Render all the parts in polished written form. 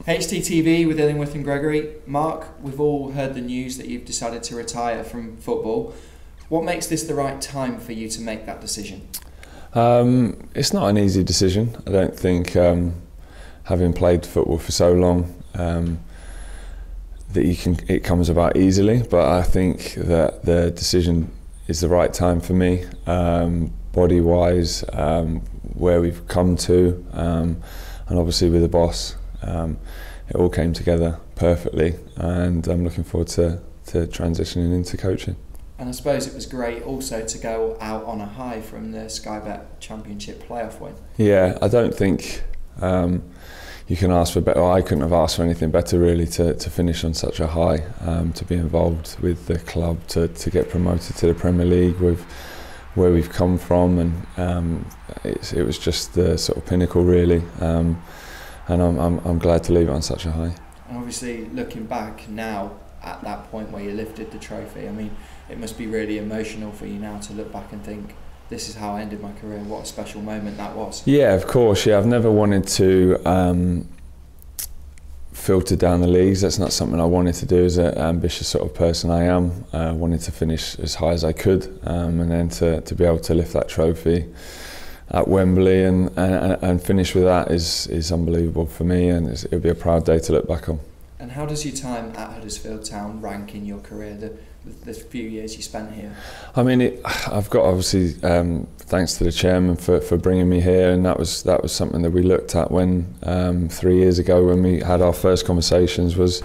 HTTV with Illingworth and Gregory. Mark, we've all heard the news that you've decided to retire from football. What makes this the right time for you to make that decision? It's not an easy decision. I don't think, having played football for so long, that it comes about easily. But I think that the decision is the right time for me, body-wise, where we've come to, and obviously with the boss. It all came together perfectly, and I'm looking forward to transitioning into coaching. And I suppose it was great also to go out on a high from the Sky Bet Championship playoff win. Yeah, I don't think you can ask for better. I couldn't have asked for anything better really, to finish on such a high, to be involved with the club, to get promoted to the Premier League with where we've come from, and it was just the sort of pinnacle really. And I'm glad to leave it on such a high. And obviously, looking back now at that point where you lifted the trophy, I mean, it must be really emotional for you now to look back and think, this is how I ended my career. What a special moment that was. Yeah, of course. Yeah, I've never wanted to filter down the leagues. That's not something I wanted to do as an ambitious sort of person I am. I wanted to finish as high as I could, and then to be able to lift that trophy at Wembley and finish with that is unbelievable for me, and it'll be a proud day to look back on. And how does your time at Huddersfield Town rank in your career, the few years you spent here? I mean, I've got obviously thanks to the chairman for bringing me here, and that was something that we looked at when 3 years ago when we had our first conversations, was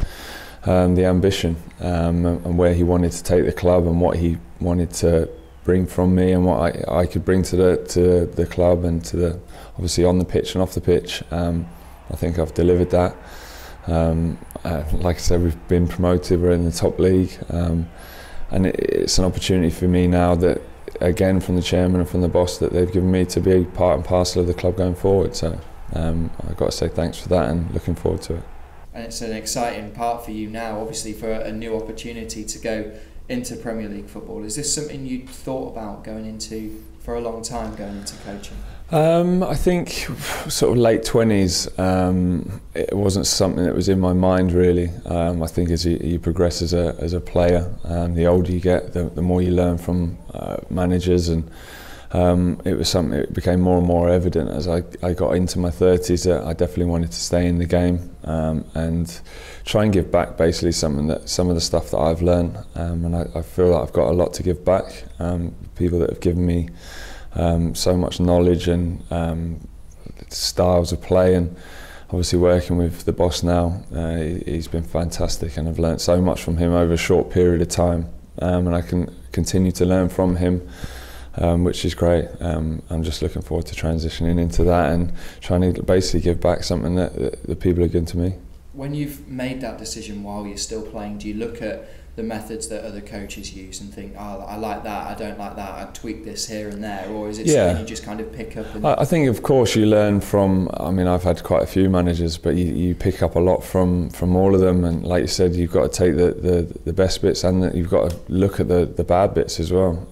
the ambition, and where he wanted to take the club and what he wanted to bring from me and what I could bring to the club and to the, obviously on the pitch and off the pitch. I think I've delivered that. Like I said, we've been promoted, we're in the top league, and it's an opportunity for me now, that again from the chairman and from the boss, that they've given me to be part and parcel of the club going forward. So I've got to say thanks for that, and looking forward to it. And it's an exciting part for you now, obviously, for a new opportunity to go into Premier League football. Is this something you'd thought about going into for a long time, going into coaching? I think sort of late 20s, it wasn't something that was in my mind really. I think as you progress as a player, the older you get, the more you learn from managers, and it was something that became more and more evident as I got into my 30s, that I definitely wanted to stay in the game, and try and give back basically some of the stuff that I've learned, and I feel like I've got a lot to give back. People that have given me so much knowledge and styles of play, and obviously working with the boss now, he's been fantastic, and I've learned so much from him over a short period of time, and I can continue to learn from him, which is great. I'm just looking forward to transitioning into that and trying to basically give back something that the people have given to me. When you've made that decision while you're still playing, do you look at the methods that other coaches use and think, oh, I like that, I don't like that, I'd tweak this here and there, or is it something you just kind of pick up? I think of course you learn from, I mean, I've had quite a few managers, but you pick up a lot from all of them, and like you said, you've got to take the best bits, and you've got to look at the bad bits as well.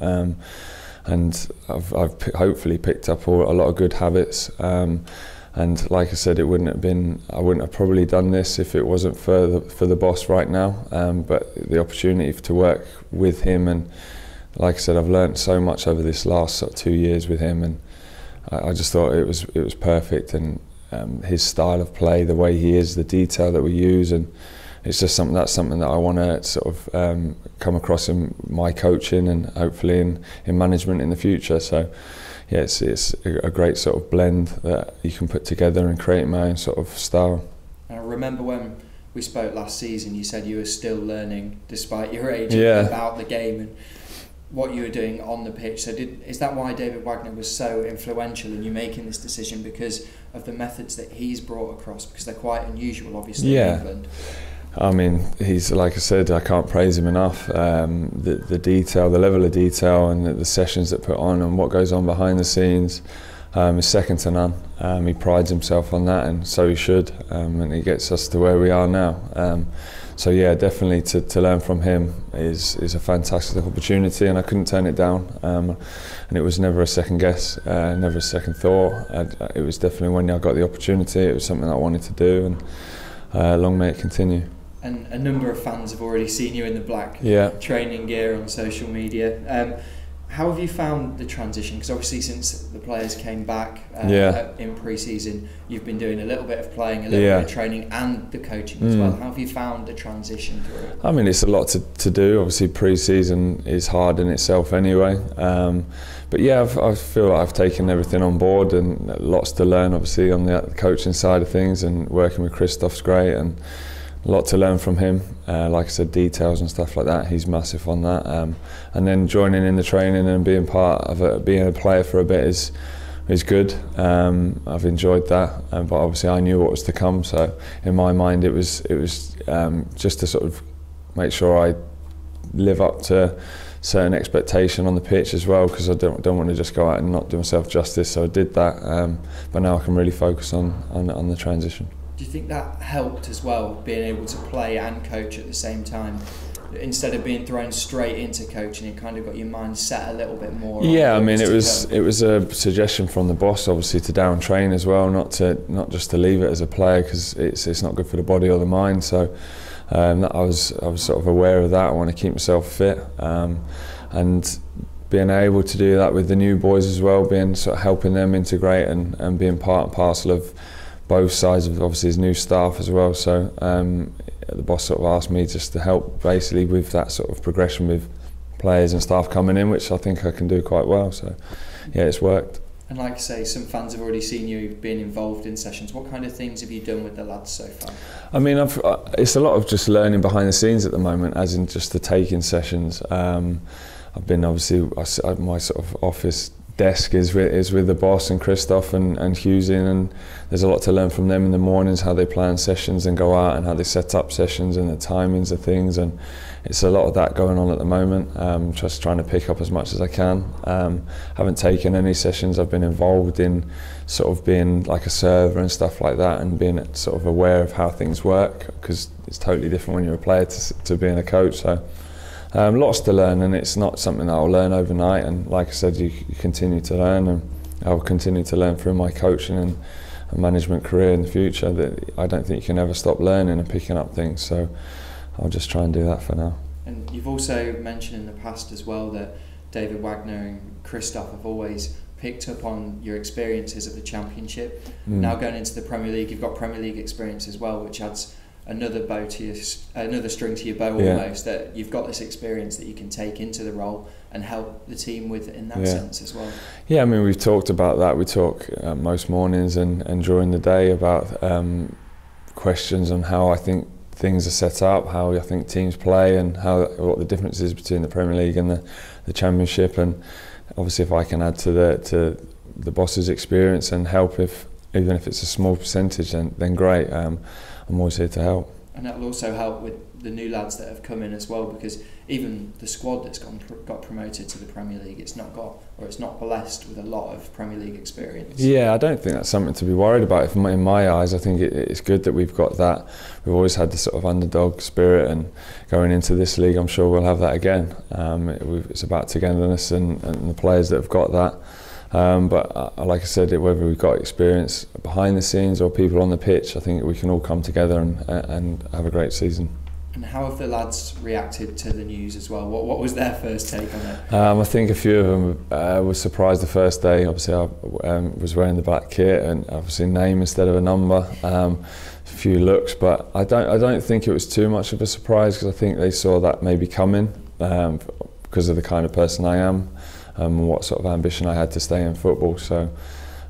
And I've hopefully picked up a lot of good habits. And like I said, I wouldn't have probably done this if it wasn't for the boss right now. But the opportunity to work with him, and like I said, I've learned so much over this last sort of 2 years with him, and I just thought it was perfect. And his style of play, the way he is, the detail that we use, and it's just something that I want to sort of come across in my coaching, and hopefully in management in the future. So yeah, it's a great sort of blend that you can put together and create my own sort of style. I remember when we spoke last season, you said you were still learning despite your age about the game and what you were doing on the pitch. So is that why David Whiteman was so influential in you making this decision, because of the methods that he's brought across, because they're quite unusual obviously in England? I mean, he's, like I said, I can't praise him enough. The detail, the level of detail, and the sessions that put on, and what goes on behind the scenes, is second to none. He prides himself on that, and so he should, and he gets us to where we are now. So yeah, definitely to learn from him is a fantastic opportunity, and I couldn't turn it down. And it was never a second guess, never a second thought. It was definitely, when I got the opportunity, it was something I wanted to do, and long may it continue. And a number of fans have already seen you in the black training gear on social media. How have you found the transition? Because obviously since the players came back in pre-season, you've been doing a little bit of playing, a little bit of training and the coaching as well. How have you found the transition through it? I mean, it's a lot to do. Obviously pre-season is hard in itself anyway. But yeah, I feel like I've taken everything on board and lots to learn obviously on the coaching side of things, and working with Christoph's great and a lot to learn from him. Like I said, details and stuff like that, he's massive on that. And then joining in the training and being part of it, being a player for a bit is good. I've enjoyed that, but obviously I knew what was to come. So in my mind, it was just to sort of make sure I live up to certain expectation on the pitch as well, because I don't want to just go out and not do myself justice. So I did that, but now I can really focus on the transition. Do you think that helped as well, being able to play and coach at the same time? Instead of being thrown straight into coaching, it kind of got your mind set a little bit more. Yeah, I mean, it was a suggestion from the boss, obviously, to down train as well, not just to leave it as a player, because it's not good for the body or the mind. So I was sort of aware of that. I want to keep myself fit, and being able to do that with the new boys as well, being sort of helping them integrate and being part and parcel of both sides of obviously his new staff as well. So the boss sort of asked me just to help basically with that sort of progression with players and staff coming in, which I think I can do quite well. So yeah, it's worked. And like I say, some fans have already seen you being involved in sessions. What kind of things have you done with the lads so far? I mean, it's a lot of just learning behind the scenes at the moment, as in just the take-in sessions. I've been obviously, my sort of office desk is with the boss and Christoph and Husing, and there's a lot to learn from them in the mornings, how they plan sessions and go out and how they set up sessions and the timings of things, and it's a lot of that going on at the moment. Just trying to pick up as much as I can. Haven't taken any sessions. I've been involved in sort of being like a server and stuff like that, and being sort of aware of how things work, because it's totally different when you're a player to being a coach. So lots to learn, and it's not something that I'll learn overnight, and like I said, you continue to learn, and I'll continue to learn through my coaching and management career in the future. That I don't think you can ever stop learning and picking up things, so I'll just try and do that for now. And you've also mentioned in the past as well that David Wagner and Christoph have always picked up on your experiences of the Championship. Now going into the Premier League, you've got Premier League experience as well, which adds another string to your bow almost, that you've got this experience that you can take into the role and help the team with in that sense as well. Yeah, I mean, we've talked about that. We talk most mornings and during the day about questions on how I think things are set up, how I think teams play, and what the difference is between the Premier League and the Championship. And obviously if I can add to the boss's experience and help, even if it's a small percentage, then great. I'm always here to help. And that will also help with the new lads that have come in as well, because even the squad that's got promoted to the Premier League, it's not blessed with a lot of Premier League experience. Yeah, I don't think that's something to be worried about. In my eyes, I think it's good that we've got that. We've always had the sort of underdog spirit, and going into this league, I'm sure we'll have that again. It's about togetherness and the players that have got that. But like I said, whether we've got experience behind the scenes or people on the pitch, I think we can all come together and have a great season. And how have the lads reacted to the news as well? What was their first take on it? I think a few of them were surprised the first day. Obviously I was wearing the black kit and obviously name instead of a number. A few looks, but I don't think it was too much of a surprise, because I think they saw that maybe coming because of the kind of person I am. And what sort of ambition I had to stay in football. So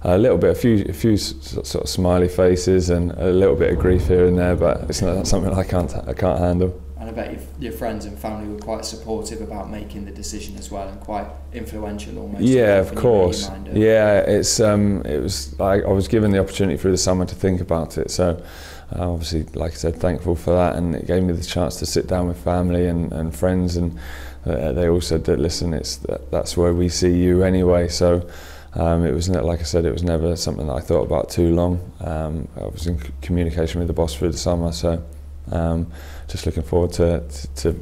a few sort of smiley faces and a little bit of grief here and there, but it's not something I can't handle. And I bet your friends and family were quite supportive about making the decision as well, and quite influential almost. Yeah, of course. Yeah, it was I was given the opportunity through the summer to think about it, so obviously, like I said, thankful for that, and it gave me the chance to sit down with family and friends, and they all said that, listen, that's where we see you anyway. So it was, like I said, it was never something that I thought about too long. I was in communication with the boss through the summer, so just looking forward to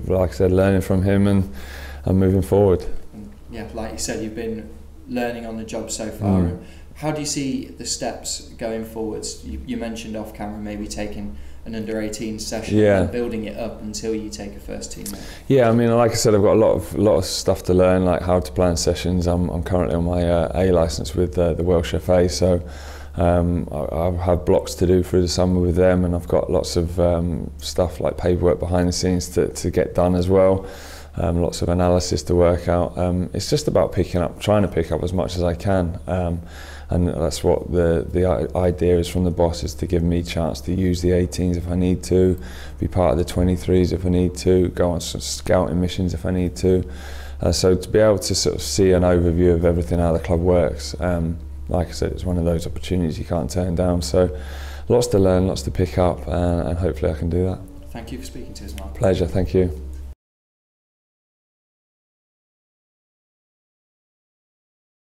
like I said, learning from him and moving forward. Yeah, like you said, you've been learning on the job so far. How do you see the steps going forwards? You mentioned off camera maybe taking an under-18 session and building it up until you take a first team role? Yeah, I mean, like I said, I've got a lot of stuff to learn, like how to plan sessions. I'm currently on my A licence with the Welsh FA, so I have blocks to do through the summer with them, and I've got lots of stuff like paperwork behind the scenes to get done as well. Lots of analysis to work out. It's just about trying to pick up as much as I can, and that's what the idea is from the boss, is to give me a chance to use the 18s if I need to, be part of the 23s if I need to, go on some scouting missions if I need to. So to be able to sort of see an overview of everything, how the club works, like I said, it's one of those opportunities you can't turn down. So lots to learn, lots to pick up, and hopefully I can do that. Thank you for speaking to us, Mark. Pleasure, thank you.